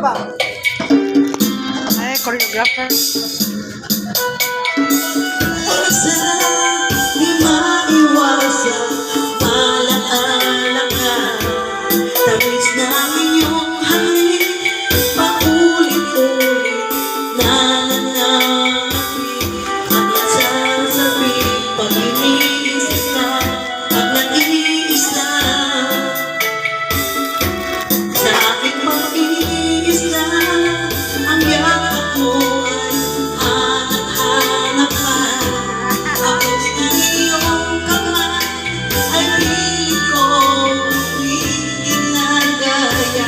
ba? Ay, choreographer. Di maiwasan, malaala ka. Tamis na iyong hangin, paulit-ulit nananapin. Ang nasasabi, pag iniisip ka, pag nag-iis na. Sa aking mag-iis na, ang yakap mo ay hanap-hanap ka. Tapos na iyong kamay ay pilit ko ginagaya.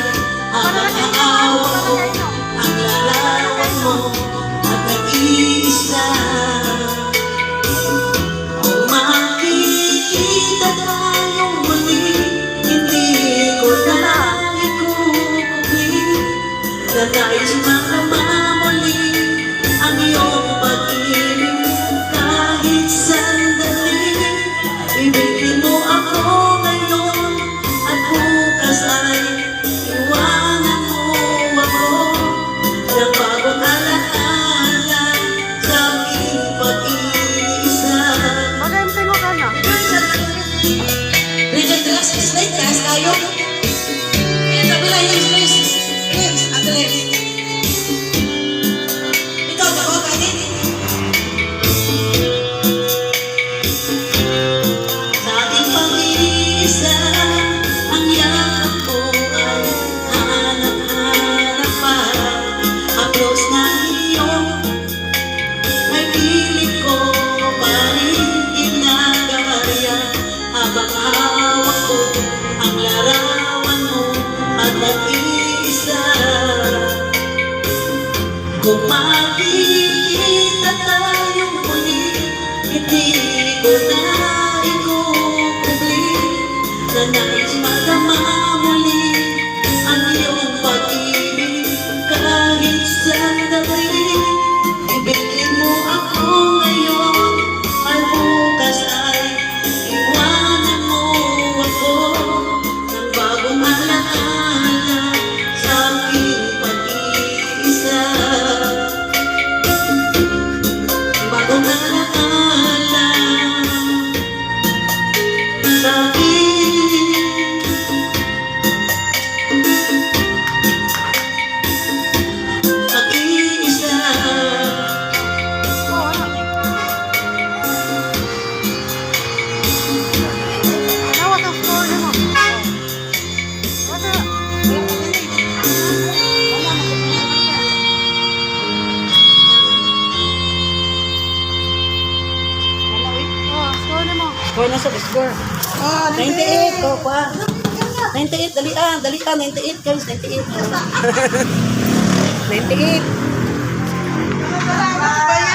Habang aawa ko ang larawan mo at nag-iisa. Kung makikita tayong muli, hindi ko na ikukupli na nais makama muli ang iyong pag-ibig. Kahit sandali, ibigin mo ako ngayon at bukas ay iwanan mo ako ng bagong alaala sa aking pag-iisa. Mag-aimtay mo ka na. Richard de las Islas tayo. Yan, sabi lang yung Islas. Yes, Andres. Ikaw, ako, kanin. Sa ating pag-iisa, ang yakap ko ay hanap-hanap pa. Haplos na iyong may pilit ko pa rin ginagaya. Habang hawak ko ang larawan mo at nag-iisa. Kung makikita tayong muli, hindi ko na ikukubli na nais magama muli ang iyong pag-ibig. Kahit sandali, ibigin mo ako ngayon at bukas ay iwanan mo ako ng bagong alaala sa aking pag-iisa. Bagong alaala sa aking pag-iisa. Ano, what ang story mo? What a... Oh, story mo. Hoy, nasa score. Oh, 98, to pa. 98, dali 98 guys, 98. 98. Ano ba yan?